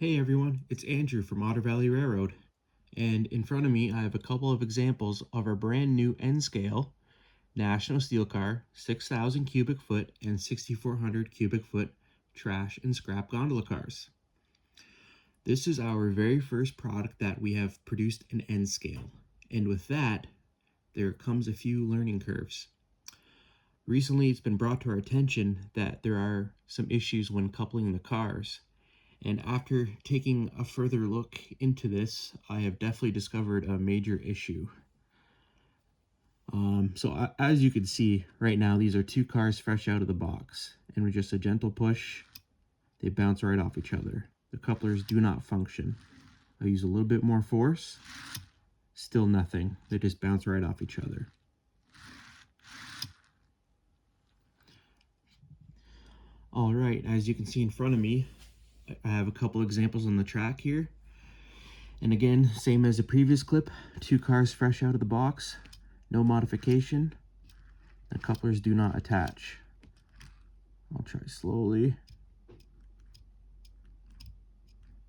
Hey everyone, it's Andrew from Otter Valley Railroad, and in front of me I have a couple of examples of our brand new N-scale National Steel Car 6,000 cubic foot and 6,400 cubic foot trash and scrap gondola cars. This is our very first product that we have produced an N-scale, and with that, there comes a few learning curves. Recently, it's been brought to our attention that there are some issues when coupling the cars. And after taking a further look into this, I have definitely discovered a major issue. As you can see right now, these are two cars fresh out of the box. And with just a gentle push, they bounce right off each other. The couplers do not function. I use a little bit more force, still nothing. They just bounce right off each other. All right, as you can see in front of me, I have a couple examples on the track here. And again, same as the previous clip, two cars fresh out of the box, no modification. The couplers do not attach. I'll try slowly.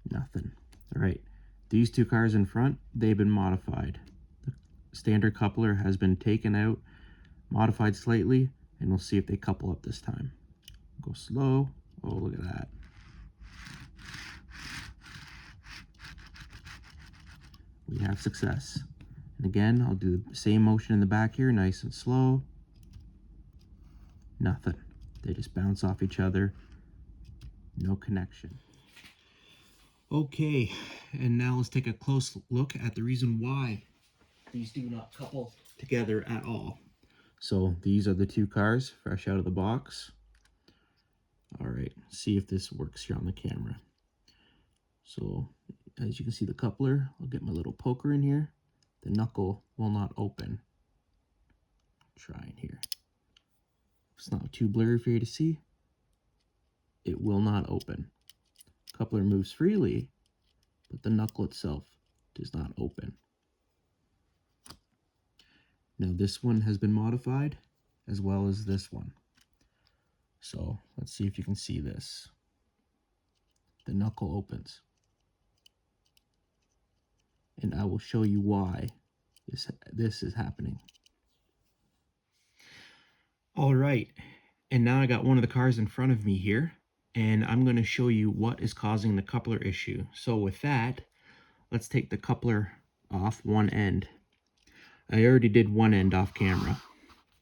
Nothing. All right, these two cars in front, they've been modified. The standard coupler has been taken out, modified slightly, and we'll see if they couple up this time. Go slow. Oh, look at that. We have success. And again, I'll do the same motion in the back here, nice and slow. Nothing. They just bounce off each other. No connection. Okay, and now let's take a close look at the reason why these do not couple together at all. So these are the two cars fresh out of the box. All right, see if this works here on the camera. So as you can see the coupler, I'll get my little poker in here. The knuckle will not open. Try it here. It's not too blurry for you to see. It will not open. Coupler moves freely, but the knuckle itself does not open. Now this one has been modified as well as this one. So let's see if you can see this. The knuckle opens. And I will show you why this is happening. All right, and now I got one of the cars in front of me here, and I'm going to show you what is causing the coupler issue. So with that, let's take the coupler off one end. I already did one end off camera.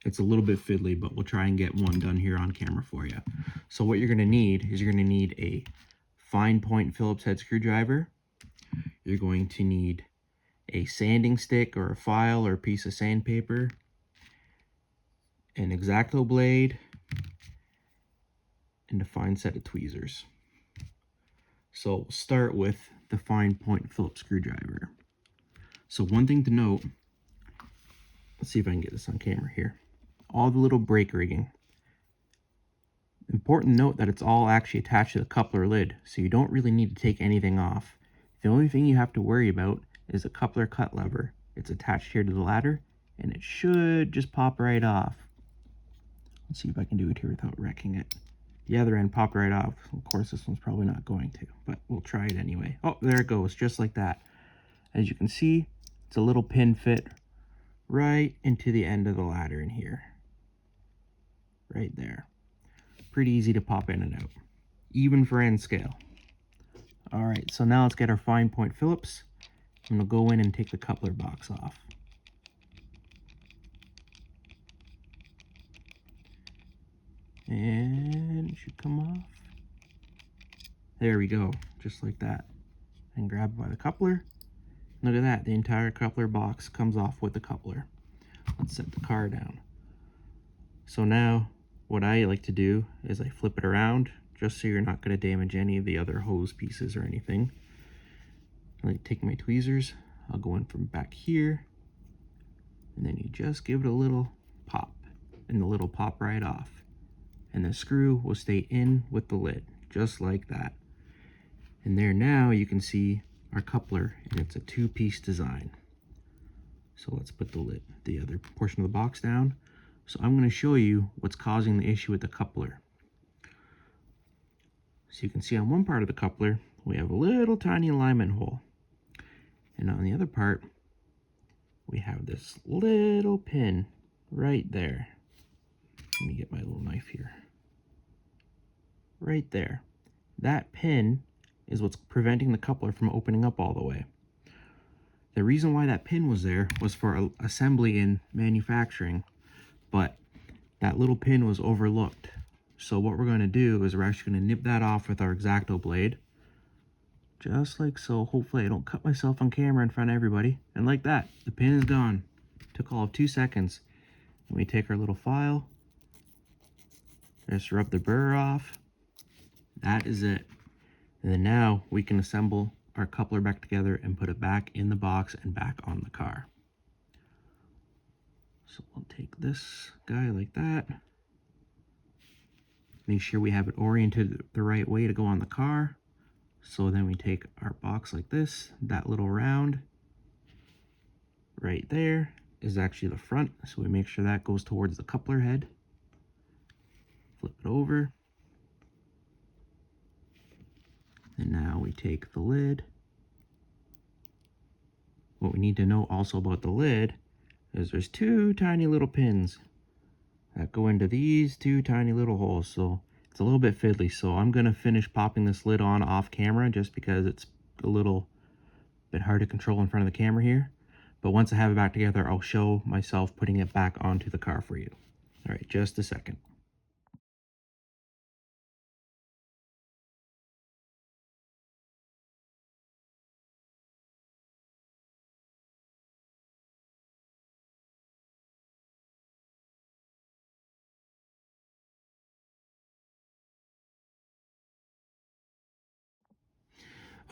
It's a little bit fiddly, but we'll try and get one done here on camera for you. So what you're going to need is you're going to need a fine point Phillips head screwdriver. You're going to need a sanding stick or a file or a piece of sandpaper, an X-Acto blade, and a fine set of tweezers. So we'll start with the fine point Phillips screwdriver. So one thing to note, let's see if I can get this on camera here. All the little brake rigging. Important note that it's all actually attached to the coupler lid, so you don't really need to take anything off. The only thing you have to worry about is the coupler cut lever. It's attached here to the ladder, and it should just pop right off. Let's see if I can do it here without wrecking it. The other end popped right off. Of course, this one's probably not going to, but we'll try it anyway. Oh, there it goes, just like that. As you can see, it's a little pin fit right into the end of the ladder in here. Right there. Pretty easy to pop in and out, even for N scale. All right, so now let's get our fine point Phillips. I'm gonna go in and take the coupler box off. And it should come off. There we go, just like that. And grab by the coupler. Look at that, the entire coupler box comes off with the coupler. Let's set the car down. So now, what I like to do is I flip it around, just so you're not gonna damage any of the other hose pieces or anything. I like to take my tweezers, I'll go in from back here, and then you just give it a little pop, and the lid will pop right off. And the screw will stay in with the lid, just like that. And there now you can see our coupler, and it's a two-piece design. So let's put the other portion of the box down. So I'm going to show you what's causing the issue with the coupler. So you can see on one part of the coupler, we have a little tiny alignment hole. And on the other part, we have this little pin right there. Let me get my little knife here. Right there. That pin is what's preventing the coupler from opening up all the way. The reason why that pin was there was for assembly and manufacturing, but that little pin was overlooked. So what we're going to do is we're actually going to nip that off with our X-Acto blade. Just like so. Hopefully I don't cut myself on camera in front of everybody. And like that, the pin is gone. Took all of 2 seconds. And we take our little file. Just rub the burr off. That is it. And then now we can assemble our coupler back together and put it back in the box and back on the car. So we'll take this guy like that. Make sure we have it oriented the right way to go on the car. So then we take our box like this, that little round right there is actually the front. So we make sure that goes towards the coupler head. Flip it over. And now we take the lid. What we need to know also about the lid is there's 2 tiny little pins that go into these 2 tiny little holes. So it's a little bit fiddly. So I'm going to finish popping this lid on off camera just because it's a little bit hard to control in front of the camera here. But once I have it back together, I'll show myself putting it back onto the car for you. All right, just a second.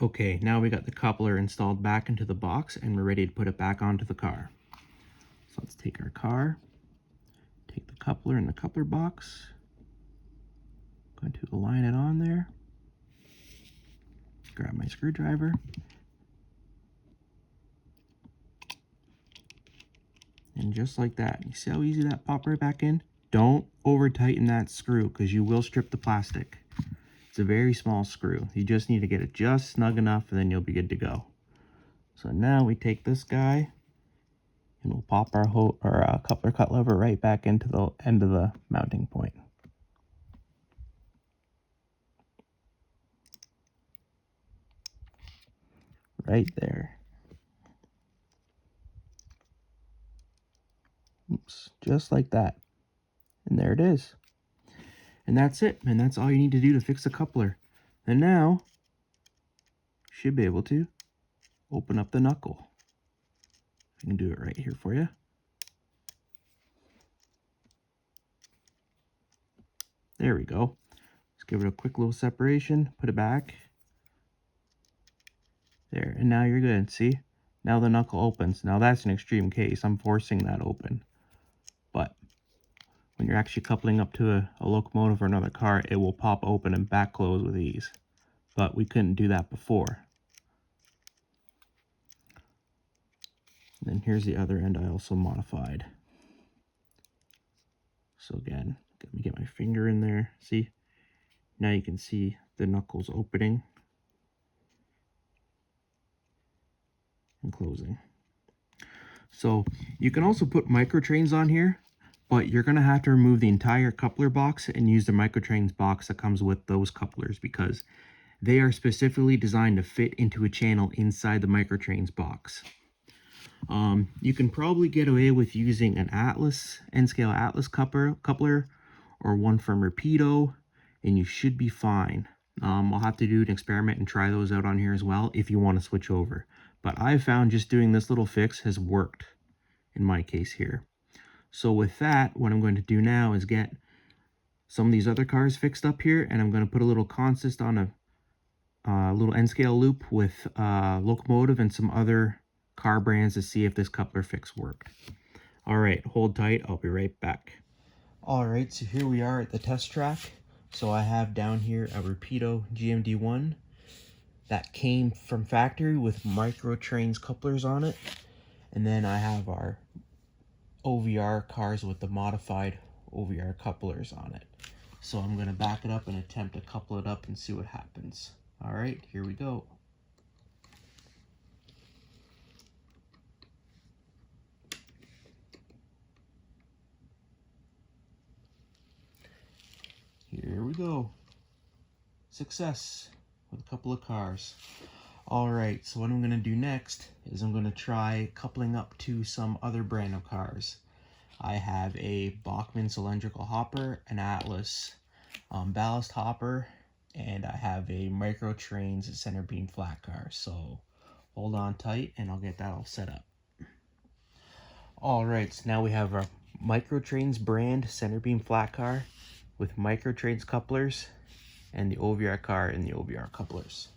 Okay, now we got the coupler installed back into the box and we're ready to put it back onto the car. So let's take our car, take the coupler in the coupler box, going to align it on there, grab my screwdriver, and just like that, you see how easy that popped right back in? Don't over tighten that screw because you will strip the plastic. It's a very small screw. You just need to get it just snug enough and then you'll be good to go. So now we take this guy and we'll pop our coupler cut lever right back into the end of the mounting point. Right there. Oops, just like that. And there it is. And that's it. And that's all you need to do to fix the coupler. And now, you should be able to open up the knuckle. I can do it right here for you. There we go. Let's give it a quick little separation. Put it back. There. And now you're good. See? Now the knuckle opens. Now that's an extreme case. I'm forcing that open. But when you're actually coupling up to a locomotive or another car, it will pop open and back close with ease. But we couldn't do that before. And then here's the other end I also modified. So again, let me get my finger in there. See? Now you can see the knuckles opening and closing. So you can also put microtrains on here, but you're going to have to remove the entire coupler box and use the microtrains box that comes with those couplers because they are specifically designed to fit into a channel inside the microtrains box. You can probably get away with using an Atlas, N-scale Atlas coupler or one from Rapido, and you should be fine. I'll have to do an experiment and try those out on here as well if you want to switch over. But I've found just doing this little fix has worked in my case here. So with that, what I'm going to do now is get some of these other cars fixed up here, and I'm going to put a little consist on a little N-scale loop with locomotive and some other car brands to see if this coupler fix worked. All right, hold tight. I'll be right back. All right, so here we are at the test track. So I have down here a Rapido GMD1 that came from factory with OVRTRAINS couplers on it. And then I have our OVR cars with the modified OVR couplers on it. So I'm going to back it up and attempt to couple it up and see what happens. All right, here we go. Here we go. Success with a couple of cars. All right, so what I'm gonna do next is I'm gonna try coupling up to some other brand of cars. I have a Bachmann cylindrical hopper, an Atlas ballast hopper, and I have a OVRTRAINS center beam flat car. So hold on tight and I'll get that all set up. All right, so now we have our OVRTRAINS brand center beam flat car with OVRTRAINS couplers and the OVR car and the OVR couplers.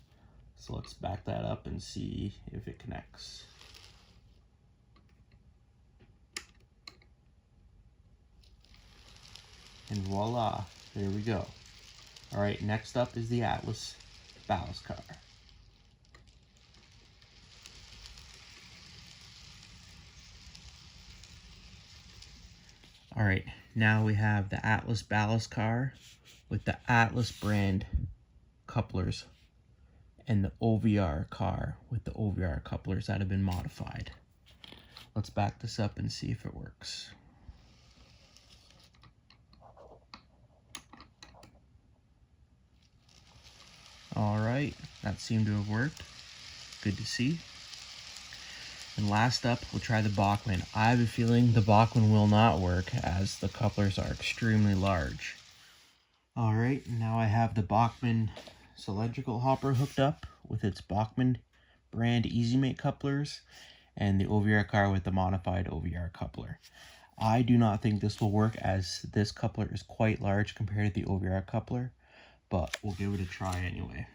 So let's back that up and see if it connects. And voila, there we go. All right, next up is the Atlas ballast car. All right, now we have the Atlas ballast car with the Atlas brand couplers and the OVR car with the OVR couplers that have been modified. Let's back this up and see if it works. All right, that seemed to have worked. Good to see. And last up, we'll try the Bachmann. I have a feeling the Bachmann will not work as the couplers are extremely large. All right, now I have the Bachmann cylindrical hopper hooked up with its Bachmann brand EasyMate couplers and the OVR car with the modified OVR coupler. I do not think this will work as this coupler is quite large compared to the OVR coupler, but we'll give it a try anyway.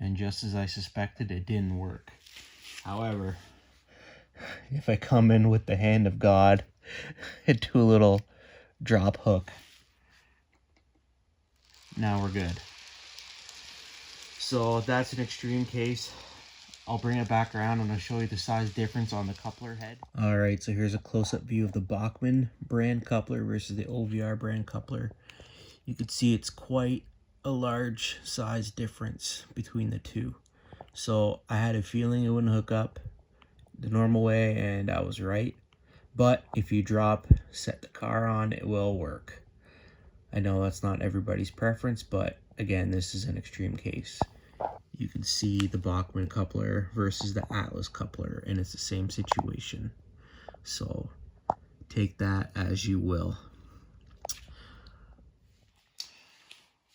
And just as I suspected, it didn't work. However, if I come in with the hand of God and do a little drop hook, now we're good. So that's an extreme case. I'll bring it back around and I'll show you the size difference on the coupler head. All right, so here's a close-up view of the Bachmann brand coupler versus the OVR brand coupler. You can see it's quite a large size difference between the two. So I had a feeling it wouldn't hook up the normal way, and I was right. But if you set the car on, it will work. I know that's not everybody's preference, but again, this is an extreme case. You can see the Bachmann coupler versus the Atlas coupler, and it's the same situation. So take that as you will.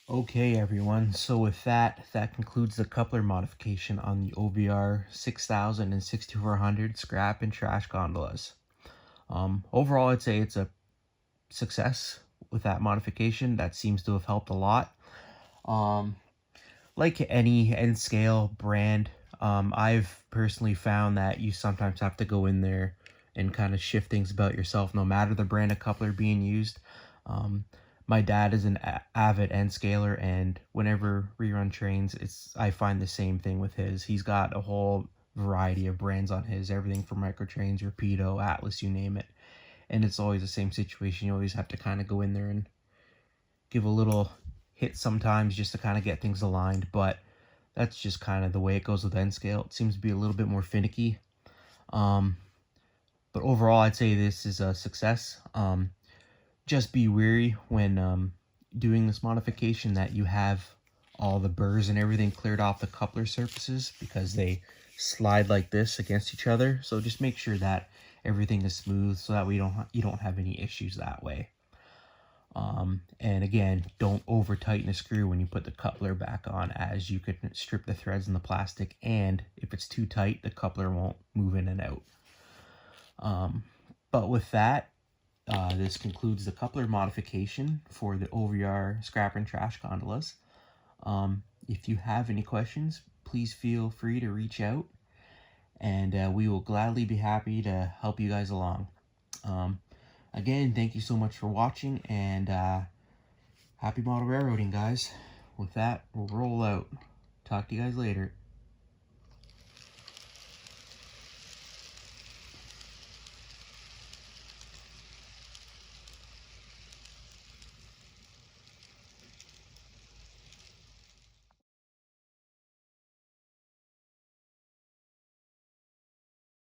Okay, everyone, so with that concludes the coupler modification on the OVR 6000 and 6400 scrap and trash gondolas. Overall, I'd say it's a success with that modification. That seems to have helped a lot. Like any end scale brand, I've personally found that you sometimes have to go in there and kind of shift things about yourself, no matter the brand of coupler being used. My dad is an avid end scaler, and whenever we run trains, I find the same thing with his. He's got a whole variety of brands on his, everything from OVRTRAINS, Rapido, Atlas, you name it. And it's always the same situation. You always have to kind of go in there and give a little hit sometimes just to kind of get things aligned, but that's just kind of the way it goes with end scale. It seems to be a little bit more finicky. But overall, I'd say this is a success. Just be wary when doing this modification that you have all the burrs and everything cleared off the coupler surfaces, because they slide like this against each other. So just make sure that everything is smooth so that you don't have any issues that way. And again, don't over tighten a screw when you put the coupler back on, as you could strip the threads in the plastic, and if it's too tight, the coupler won't move in and out. But with that, this concludes the coupler modification for the OVR scrap and trash gondolas. If you have any questions, please feel free to reach out, and we will gladly be happy to help you guys along. Again, thank you so much for watching, and happy model railroading, guys. With that, we'll roll out. Talk to you guys later.